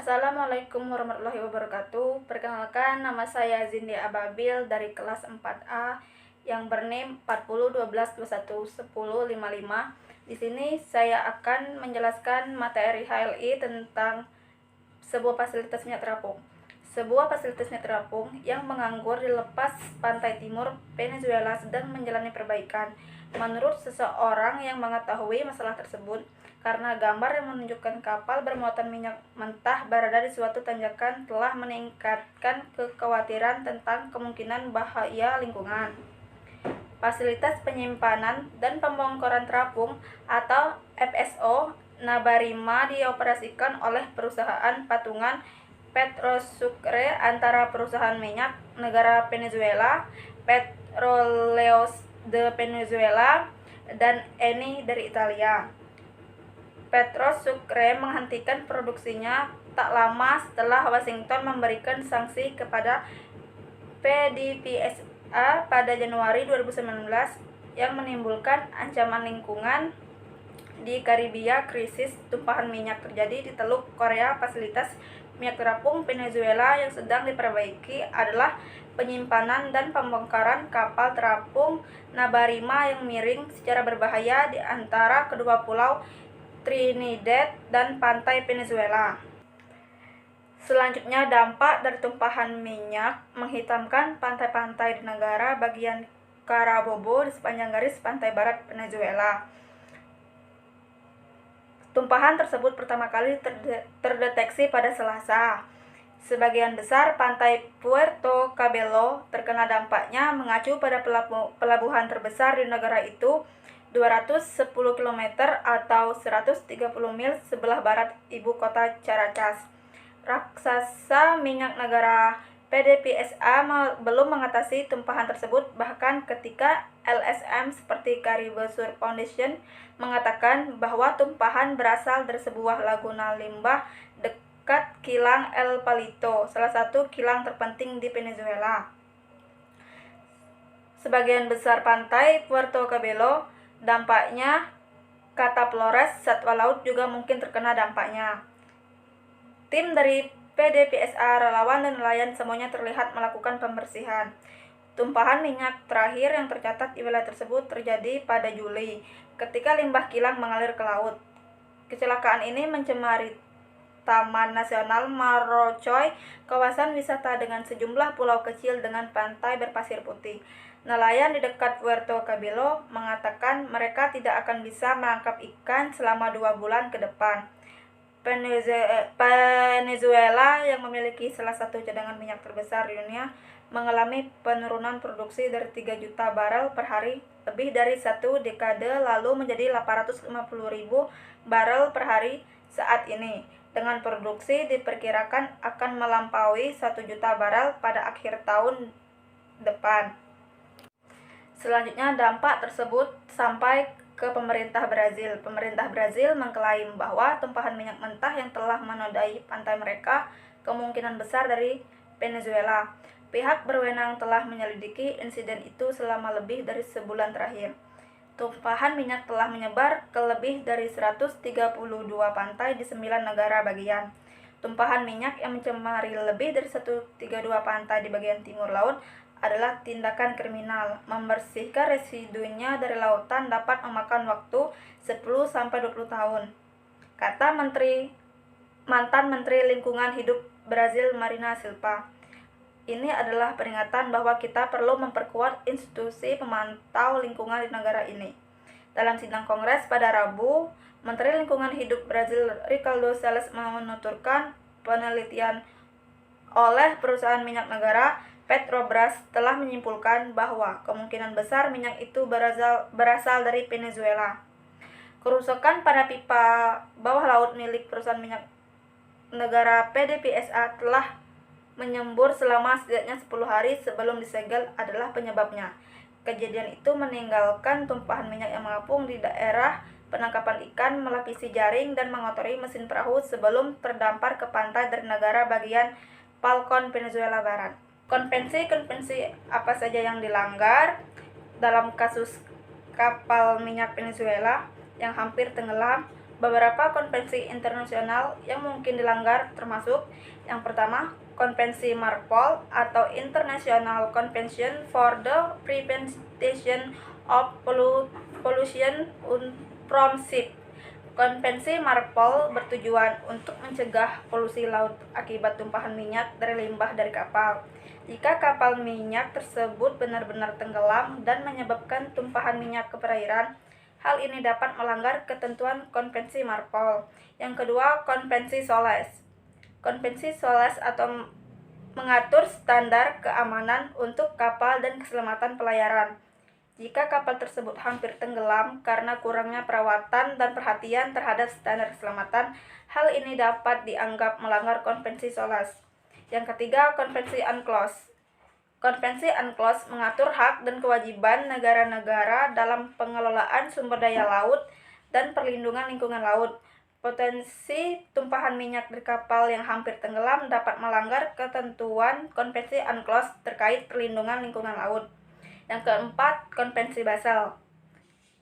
Assalamualaikum warahmatullahi wabarakatuh. Perkenalkan, nama saya Zindi Ababil dari kelas 4A yang bername 4012211055. Di sini saya akan menjelaskan materi HLI tentang sebuah fasilitas minyak terapung. Sebuah fasilitas minyak terapung yang menganggur di lepas pantai timur Venezuela sedang menjalani perbaikan. Menurut seseorang yang mengetahui masalah tersebut, karena gambar yang menunjukkan kapal bermuatan minyak mentah berada di suatu tanjakan telah meningkatkan kekhawatiran tentang kemungkinan bahaya lingkungan. Fasilitas penyimpanan dan pembongkaran terapung atau FSO Nabarima dioperasikan oleh perusahaan patungan Petrosucre antara perusahaan minyak negara Venezuela, Petróleos de Venezuela, dan Eni dari Italia. Petrosucre menghentikan produksinya tak lama setelah Washington memberikan sanksi kepada PDVSA pada Januari 2019 yang menimbulkan ancaman lingkungan di Karibia. Krisis tumpahan minyak terjadi di Teluk Korea. Fasilitas minyak terapung Venezuela yang sedang diperbaiki adalah penyimpanan dan pembongkaran kapal terapung Nabarima yang miring secara berbahaya di antara kedua pulau Trinidad dan pantai Venezuela. Selanjutnya, dampak dari tumpahan minyak menghitamkan pantai-pantai di negara bagian Carabobo di sepanjang garis pantai barat Venezuela. Tumpahan tersebut pertama kali terdeteksi pada Selasa. Sebagian besar pantai Puerto Cabello terkena dampaknya, mengacu pada pelabuhan terbesar di negara itu, 210 km atau 130 mil sebelah barat ibu kota Caracas. Raksasa minyak negara PDVSA belum mengatasi tumpahan tersebut, bahkan ketika LSM seperti Caribe Sur Foundation mengatakan bahwa tumpahan berasal dari sebuah laguna limbah dekat kilang El Palito, salah satu kilang terpenting di Venezuela. Sebagian besar pantai Puerto Cabello dampaknya, kata Flores, satwa laut juga mungkin terkena dampaknya. Tim dari PDVSA, relawan dan nelayan semuanya terlihat melakukan pembersihan. Tumpahan minyak terakhir yang tercatat di wilayah tersebut terjadi pada Juli, ketika limbah kilang mengalir ke laut. Kecelakaan ini mencemari Taman Nasional Morocoy, kawasan wisata dengan sejumlah pulau kecil dengan pantai berpasir putih. Nelayan di dekat Puerto Cabello mengatakan mereka tidak akan bisa menangkap ikan selama 2 bulan ke depan. Venezuela yang memiliki salah satu cadangan minyak terbesar di dunia mengalami penurunan produksi dari 3 juta barel per hari lebih dari satu dekade lalu menjadi 850.000 barel per hari saat ini, dengan produksi diperkirakan akan melampaui 1 juta barel pada akhir tahun depan. Selanjutnya, dampak tersebut sampai ke pemerintah Brazil. Pemerintah Brazil mengklaim bahwa tumpahan minyak mentah yang telah menodai pantai mereka kemungkinan besar dari Venezuela. Pihak berwenang telah menyelidiki insiden itu selama lebih dari sebulan terakhir. Tumpahan minyak telah menyebar ke lebih dari 132 pantai di 9 negara bagian. Tumpahan minyak yang mencemari lebih dari 132 pantai di bagian timur laut adalah tindakan kriminal. Membersihkan residunya dari lautan dapat memakan waktu 10-20 tahun, kata mantan Menteri Lingkungan Hidup Brazil Marina Silva. Ini adalah peringatan bahwa kita perlu memperkuat institusi pemantau lingkungan di negara ini. Dalam sidang Kongres pada Rabu, Menteri Lingkungan Hidup Brazil Ricardo Salles menuturkan penelitian oleh perusahaan minyak negara Petrobras telah menyimpulkan bahwa kemungkinan besar minyak itu berasal dari Venezuela. Kerusakan pada pipa bawah laut milik perusahaan minyak negara PDVSA telah menyembur selama setidaknya 10 hari sebelum disegel adalah penyebabnya. Kejadian itu meninggalkan tumpahan minyak yang mengapung di daerah penangkapan ikan, melapisi jaring, dan mengotori mesin perahu sebelum terdampar ke pantai dari negara bagian Falcon, Venezuela Barat. Konvensi apa saja yang dilanggar dalam kasus kapal minyak Venezuela yang hampir tenggelam? Beberapa konvensi internasional yang mungkin dilanggar termasuk yang pertama, Konvensi MARPOL atau International Convention for the Prevention of Pollution from Ships. Konvensi MARPOL bertujuan untuk mencegah polusi laut akibat tumpahan minyak dari limbah dari kapal. Jika kapal minyak tersebut benar-benar tenggelam dan menyebabkan tumpahan minyak ke perairan, hal ini dapat melanggar ketentuan Konvensi MARPOL. Yang kedua, Konvensi SOLAS. Konvensi SOLAS atau mengatur standar keamanan untuk kapal dan keselamatan pelayaran. Jika kapal tersebut hampir tenggelam karena kurangnya perawatan dan perhatian terhadap standar keselamatan, hal ini dapat dianggap melanggar Konvensi SOLAS. Yang ketiga, Konvensi UNCLOS. Konvensi UNCLOS mengatur hak dan kewajiban negara-negara dalam pengelolaan sumber daya laut dan perlindungan lingkungan laut. Potensi tumpahan minyak di kapal yang hampir tenggelam dapat melanggar ketentuan Konvensi UNCLOS terkait perlindungan lingkungan laut. Yang keempat, Konvensi Basel.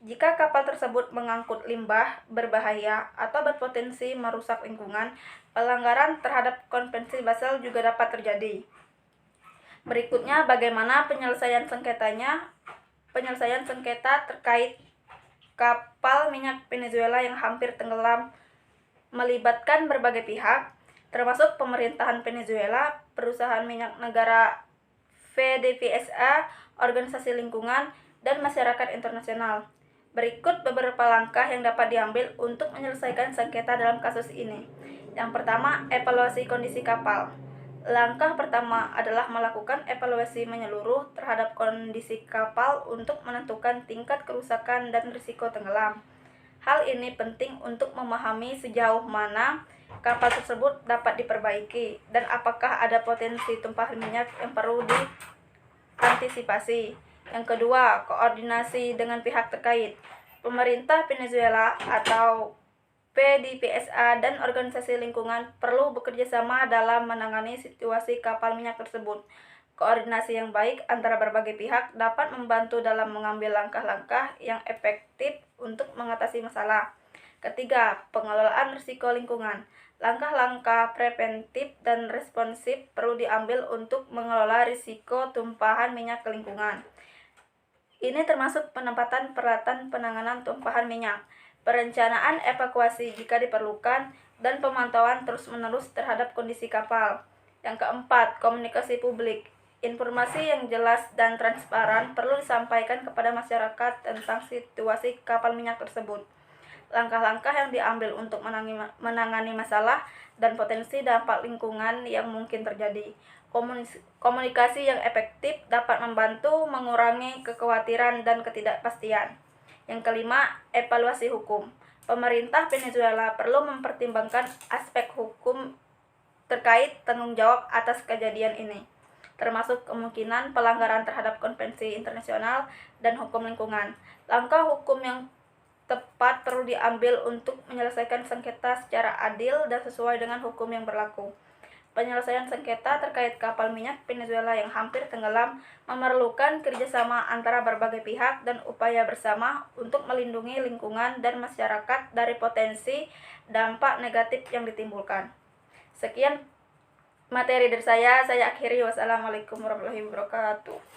Jika kapal tersebut mengangkut limbah berbahaya atau berpotensi merusak lingkungan, pelanggaran terhadap Konvensi Basel juga dapat terjadi. Berikutnya, bagaimana penyelesaian sengketanya? Penyelesaian sengketa terkait kapal minyak Venezuela yang hampir tenggelam melibatkan berbagai pihak, termasuk pemerintahan Venezuela, perusahaan minyak negara PDVSA, organisasi lingkungan, dan masyarakat internasional. Berikut beberapa langkah yang dapat diambil untuk menyelesaikan sengketa dalam kasus ini. Yang pertama, evaluasi kondisi kapal. Langkah pertama adalah melakukan evaluasi menyeluruh terhadap kondisi kapal untuk menentukan tingkat kerusakan dan risiko tenggelam. Hal ini penting untuk memahami sejauh mana kapal tersebut dapat diperbaiki dan apakah ada potensi tumpahan minyak yang perlu diantisipasi. Yang kedua, koordinasi dengan pihak terkait. Pemerintah Venezuela atau PDVSA dan organisasi lingkungan perlu bekerja sama dalam menangani situasi kapal minyak tersebut. Koordinasi yang baik antara berbagai pihak dapat membantu dalam mengambil langkah-langkah yang efektif untuk mengatasi masalah. Ketiga, pengelolaan risiko lingkungan. Langkah-langkah preventif dan responsif perlu diambil untuk mengelola risiko tumpahan minyak ke lingkungan. Ini termasuk penempatan peralatan penanganan tumpahan minyak, perencanaan evakuasi jika diperlukan, dan pemantauan terus-menerus terhadap kondisi kapal. Yang keempat, komunikasi publik. Informasi yang jelas dan transparan perlu disampaikan kepada masyarakat tentang situasi kapal minyak tersebut. Langkah-langkah yang diambil untuk menangani masalah dan potensi dampak lingkungan yang mungkin terjadi. Komunikasi yang efektif dapat membantu mengurangi kekhawatiran dan ketidakpastian. Yang kelima, evaluasi hukum. Pemerintah Venezuela perlu mempertimbangkan aspek hukum terkait tanggung jawab atas kejadian ini, termasuk kemungkinan pelanggaran terhadap konvensi internasional dan hukum lingkungan. Langkah hukum yang tepat perlu diambil untuk menyelesaikan sengketa secara adil dan sesuai dengan hukum yang berlaku. Penyelesaian sengketa terkait kapal minyak Venezuela yang hampir tenggelam memerlukan kerjasama antara berbagai pihak dan upaya bersama untuk melindungi lingkungan dan masyarakat dari potensi dampak negatif yang ditimbulkan. Sekian materi dari saya akhiri. Wassalamualaikum warahmatullahi wabarakatuh.